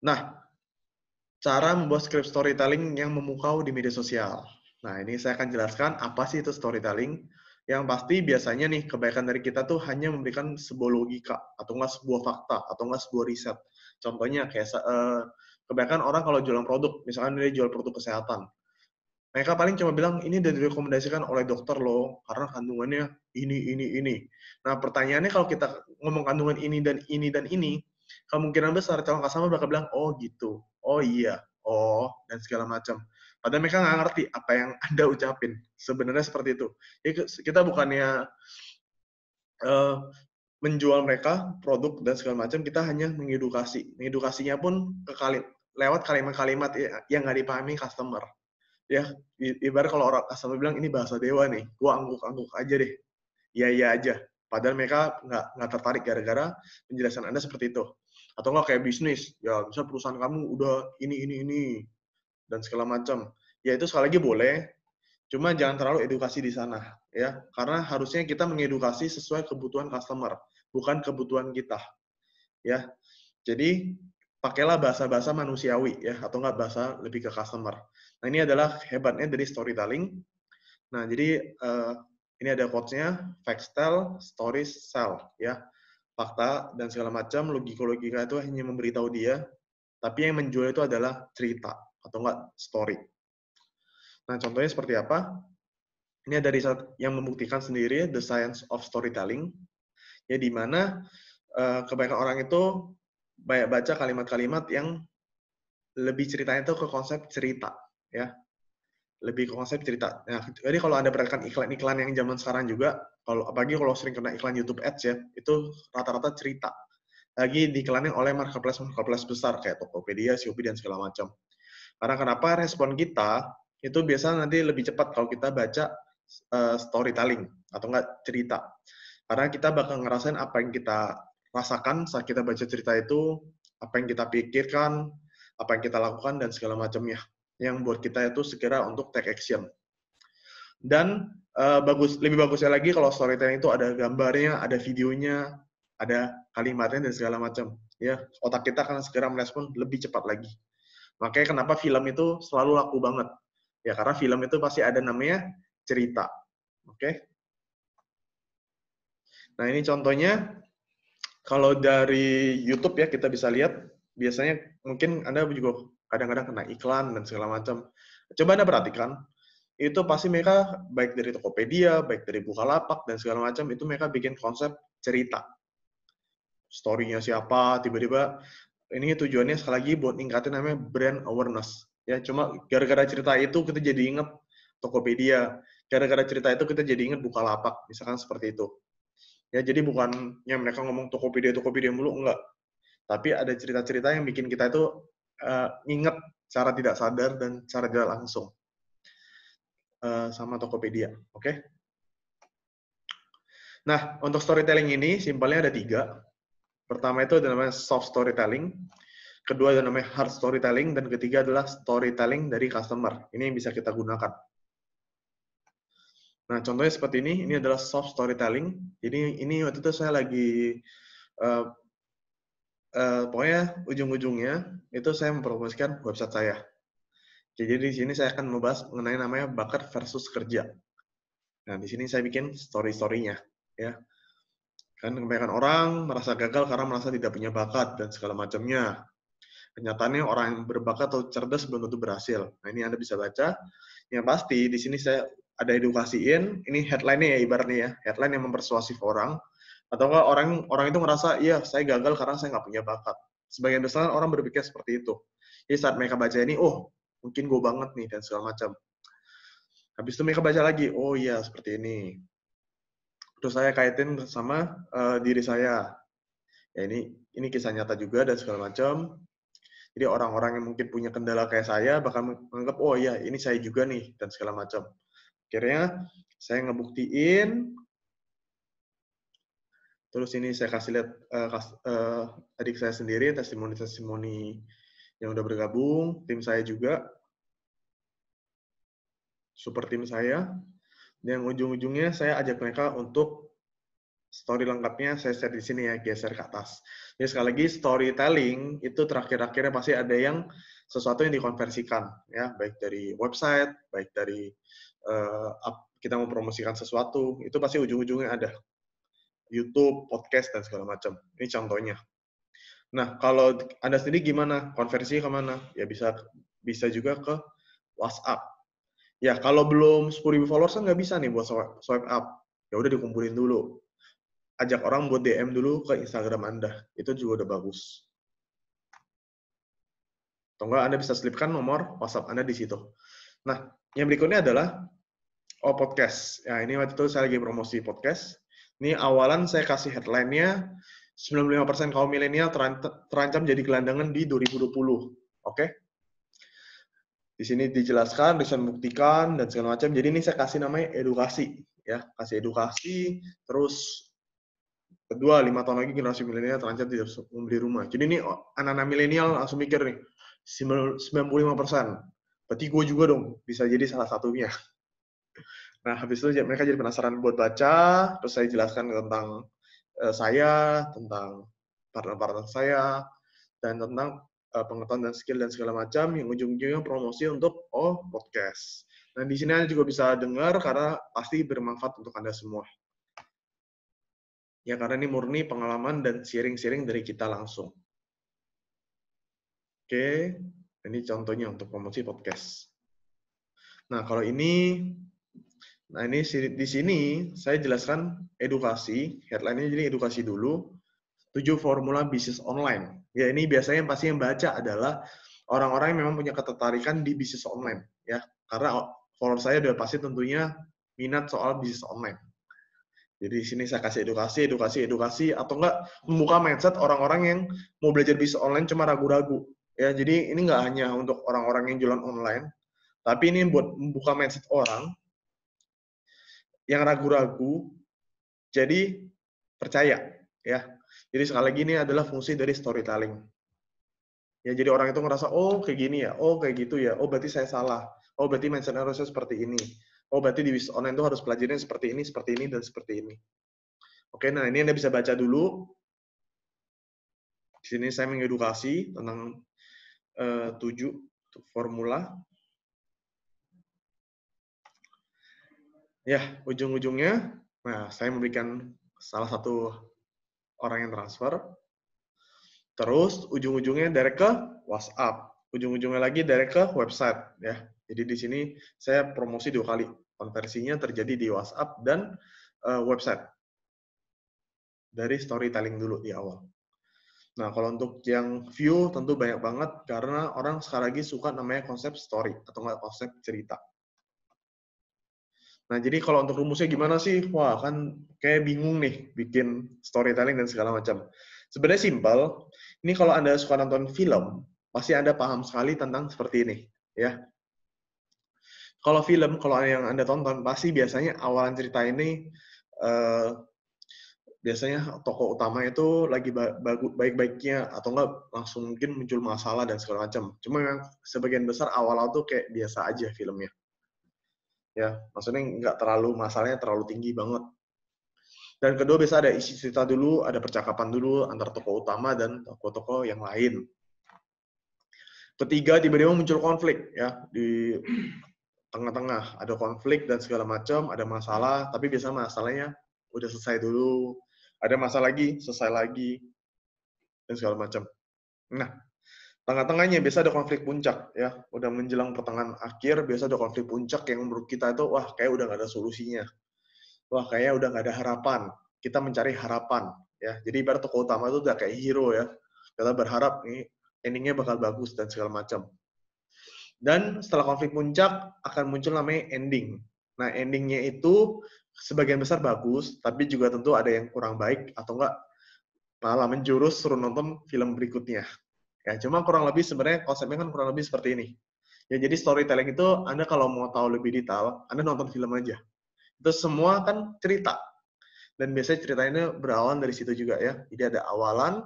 Nah, cara membuat script storytelling yang memukau di media sosial. Nah, ini saya akan jelaskan apa sih itu storytelling. Yang pasti biasanya nih, kebaikan dari kita tuh hanya memberikan sebuah logika, atau nggak sebuah fakta, atau nggak sebuah riset. Contohnya kayak kebanyakan orang kalau jualan produk, misalkan dia jual produk kesehatan, mereka paling cuma bilang, ini udah direkomendasikan oleh dokter loh, karena kandungannya ini. Nah, pertanyaannya kalau kita ngomong kandungan ini dan ini dan ini, kemungkinan besar calon customer bakal bilang, oh gitu, oh iya, oh, dan segala macam. Padahal mereka nggak ngerti apa yang Anda ucapin. Sebenarnya seperti itu. Jadi, kita bukannya uh, menjual mereka produk dan segala macam, kita hanya mengedukasi. Mengedukasinya pun lewat kalimat-kalimat yang nggak dipahami customer. Ya, ibarat kalau orang customer bilang ini bahasa dewa nih, gua angguk-angguk aja deh, iya aja. Padahal mereka nggak tertarik gara-gara penjelasan Anda seperti itu. Atau nggak kayak bisnis, ya bisa perusahaan kamu udah ini dan segala macam. Ya itu sekali lagi boleh, cuma jangan terlalu edukasi di sana, ya. Karena harusnya kita mengedukasi sesuai kebutuhan customer, bukan kebutuhan kita, ya. Jadi pakailah bahasa-bahasa manusiawi, ya, atau nggak bahasa lebih ke customer. Nah, ini adalah hebatnya dari storytelling. Nah, jadi ini ada quotes-nya, facts tell, stories sell, ya. Fakta dan segala macam, logika-logika itu hanya memberitahu dia, tapi yang menjual itu adalah cerita atau enggak story. Nah, contohnya seperti apa? Ini ada riset yang membuktikan sendiri The Science of Storytelling, ya, di mana kebanyakan orang itu banyak baca kalimat-kalimat yang lebih ceritanya itu ke konsep cerita, ya. Lebih ke konsep cerita. Nah, jadi kalau Anda perhatikan iklan-iklan yang zaman sekarang juga, apalagi kalau sering kena iklan YouTube Ads ya, itu rata-rata cerita. Lagi diiklanin oleh marketplace besar kayak Tokopedia, Shopee, dan segala macam. Karena kenapa respon kita itu biasa nanti lebih cepat kalau kita baca storytelling atau enggak cerita. Karena kita bakal ngerasain apa yang kita rasakan saat kita baca cerita itu, apa yang kita pikirkan, apa yang kita lakukan, dan segala macamnya. Yang buat kita itu segera untuk take action. Dan lebih bagusnya lagi kalau storytelling itu ada gambarnya, ada videonya, ada kalimatnya, dan segala macam. Ya, otak kita akan segera merespon lebih cepat lagi. Makanya kenapa film itu selalu laku banget. Ya, karena film itu pasti ada namanya cerita. Oke? Nah, ini contohnya, kalau dari YouTube ya kita bisa lihat, biasanya mungkin Anda juga kadang-kadang kena iklan dan segala macam. Coba Anda perhatikan, itu pasti mereka baik dari Tokopedia, baik dari Bukalapak dan segala macam, itu mereka bikin konsep cerita. Story-nya siapa, tiba-tiba ini tujuannya sekali lagi buat ningkatin namanya brand awareness. Ya, cuma gara-gara cerita itu kita jadi inget Tokopedia, gara-gara cerita itu kita jadi inget Bukalapak, misalkan seperti itu. Ya, jadi bukannya mereka ngomong Tokopedia mulu, enggak. Tapi ada cerita-cerita yang bikin kita itu inget secara tidak sadar dan secara tidak langsung sama Tokopedia. Oke? Nah, untuk storytelling ini simpelnya ada 3. Pertama itu adalah namanya soft storytelling, kedua adalah namanya hard storytelling, dan ketiga adalah storytelling dari customer. Ini yang bisa kita gunakan. Nah, contohnya seperti ini adalah soft storytelling. Jadi ini waktu itu saya lagi pokoknya ujung-ujungnya itu saya mempromosikan website saya. Jadi di sini saya akan membahas mengenai namanya bakat versus kerja. Nah, di sini saya bikin story-storynya, ya. Kan kebanyakan orang merasa gagal karena merasa tidak punya bakat dan segala macamnya. Kenyataannya orang yang berbakat atau cerdas belum tentu berhasil. Nah, ini Anda bisa baca. Yang pasti di sini saya ada edukasiin, ini headline-nya ya ibaratnya ya, headline yang mempersuasif orang. Atau enggak orang itu ngerasa, iya saya gagal karena saya nggak punya bakat. Sebagian besar orang berpikir seperti itu. Jadi saat mereka baca ini, oh mungkin gue banget nih dan segala macam. Habis itu mereka baca lagi, oh iya seperti ini. Terus saya kaitin sama diri saya. Ya ini kisah nyata juga dan segala macam. Jadi orang-orang yang mungkin punya kendala kayak saya bakal menganggap, oh iya ini saya juga nih dan segala macam. Akhirnya saya ngebuktiin. Terus ini saya kasih lihat adik saya sendiri, testimoni-testimoni yang udah bergabung, tim saya juga, super tim saya. Dan ujung-ujungnya saya ajak mereka untuk story lengkapnya saya share di sini ya, geser ke atas. Jadi sekali lagi storytelling itu terakhir-akhirnya pasti ada yang sesuatu yang dikonversikan ya, baik dari website, baik dari kita mau promosikan sesuatu, itu pasti ujung-ujungnya ada YouTube, podcast dan segala macam. Ini contohnya. Nah, kalau Anda sendiri gimana? Konversinya kemana? Ya bisa juga ke WhatsApp. Ya, kalau belum 10.000 followers kan nggak bisa nih buat swipe up. Ya udah dikumpulin dulu. Ajak orang buat DM dulu ke Instagram Anda. Itu juga udah bagus. Atau enggak Anda bisa selipkan nomor WhatsApp Anda di situ. Nah, yang berikutnya adalah podcast. Ya, ini waktu itu saya lagi promosi podcast. Ini awalan saya kasih headline-nya 95% kaum milenial terancam jadi gelandangan di 2020. Oke? Di sini dijelaskan, bisa membuktikan dan segala macam. Jadi ini saya kasih namanya edukasi, ya, kasih edukasi. Terus kedua, 5 tahun lagi generasi milenial terancam tidak membeli rumah. Jadi ini anak-anak milenial langsung mikir nih, 95%. Berarti gue juga dong bisa jadi salah satunya. Nah, habis itu mereka jadi penasaran buat baca, terus saya jelaskan tentang saya, tentang partner-partner saya, dan tentang pengetahuan dan skill dan segala macam, yang ujung-ujungnya promosi untuk podcast. Nah, di sini Anda juga bisa dengar karena pasti bermanfaat untuk Anda semua. Ya, karena ini murni pengalaman dan sharing-sharing dari kita langsung. Oke, ini contohnya untuk promosi podcast. Nah, kalau ini di sini saya jelaskan edukasi, headline-nya jadi edukasi dulu, 7 formula bisnis online. Ya, ini biasanya pasti yang baca adalah orang-orang yang memang punya ketertarikan di bisnis online, ya. Karena follower saya udah pasti tentunya minat soal bisnis online. Jadi di sini saya kasih edukasi, atau enggak membuka mindset orang-orang yang mau belajar bisnis online cuma ragu-ragu. Ya, jadi ini nggak hanya untuk orang-orang yang jualan online, tapi ini buat membuka mindset orang yang ragu-ragu, jadi percaya, ya. Jadi sekali lagi ini adalah fungsi dari storytelling. Ya, jadi orang itu ngerasa, oh kayak gini ya, oh kayak gitu ya, oh berarti saya salah, oh berarti mindset harusnya seperti ini, oh berarti di bisnis online itu harus pelajarin seperti ini, dan seperti ini. Oke, nah ini Anda bisa baca dulu. Di sini saya mengedukasi tentang 7 formula. Ya, ujung-ujungnya, nah saya memberikan salah satu orang yang transfer, terus ujung-ujungnya direct ke WhatsApp, ujung-ujungnya lagi direct ke website, ya. Jadi di sini saya promosi 2 kali, konversinya terjadi di WhatsApp dan website. Dari storytelling dulu di awal. Nah, kalau untuk yang view tentu banyak banget karena orang sekali lagi suka namanya konsep story atau nggak konsep cerita. Nah, jadi kalau untuk rumusnya gimana sih? Wah, kan kayak bingung nih bikin storytelling dan segala macam. Sebenarnya simpel. Ini kalau Anda suka nonton film, pasti Anda paham sekali tentang seperti ini, ya. Kalau film, kalau yang Anda tonton, pasti biasanya awalan cerita ini biasanya tokoh utama itu lagi baik-baiknya atau enggak langsung mungkin muncul masalah dan segala macam. Cuma memang sebagian besar awal-awal tuh kayak biasa aja filmnya. Ya, maksudnya nggak terlalu masalahnya terlalu tinggi banget. Dan kedua biasa ada isi cerita dulu, ada percakapan dulu antara tokoh utama dan tokoh-tokoh yang lain. Ketiga tiba-tiba muncul konflik ya di tengah-tengah, ada konflik dan segala macam, ada masalah, tapi biasa masalahnya udah selesai dulu, ada masalah lagi, selesai lagi, dan segala macam. Nah, tengah-tengahnya biasa ada konflik puncak ya, udah menjelang pertengahan akhir biasa ada konflik puncak yang menurut kita itu wah kayak udah nggak ada solusinya, wah kayaknya udah nggak ada harapan, kita mencari harapan ya. Jadi ibarat tokoh utama itu udah kayak hero ya, kita berharap nih endingnya bakal bagus dan segala macam. Dan setelah konflik puncak akan muncul namanya ending. Nah, endingnya itu sebagian besar bagus, tapi juga tentu ada yang kurang baik atau enggak malah menjurus suruh nonton film berikutnya. Ya, cuma kurang lebih sebenarnya konsepnya kan kurang lebih seperti ini. Ya, jadi storytelling itu Anda kalau mau tahu lebih detail, Anda nonton film aja. Itu semua kan cerita. Dan biasanya ceritanya berawal dari situ juga ya. Jadi ada awalan,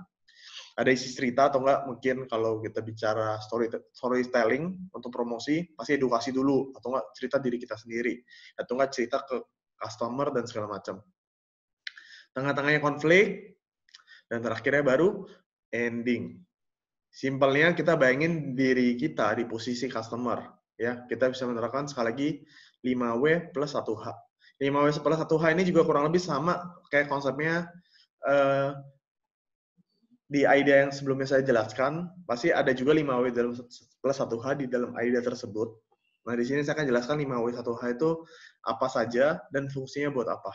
ada isi cerita atau enggak mungkin kalau kita bicara storytelling untuk promosi pasti edukasi dulu atau enggak cerita diri kita sendiri atau enggak cerita ke customer dan segala macam. tengah-tengahnya konflik, dan terakhirnya baru ending. Simpelnya kita bayangin diri kita di posisi customer, ya. Kita bisa menerapkan sekali lagi 5W plus 1H. 5W plus 1H ini juga kurang lebih sama kayak konsepnya di idea yang sebelumnya saya jelaskan. Pasti ada juga 5W plus 1H di dalam idea tersebut. Nah, di sini saya akan jelaskan 5W 1H itu apa saja dan fungsinya buat apa.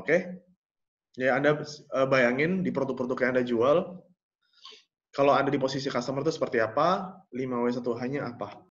Oke? Ya, Anda bayangin di produk-produk yang Anda jual, kalau Anda di posisi customer itu seperti apa, 5W 1H-nya apa.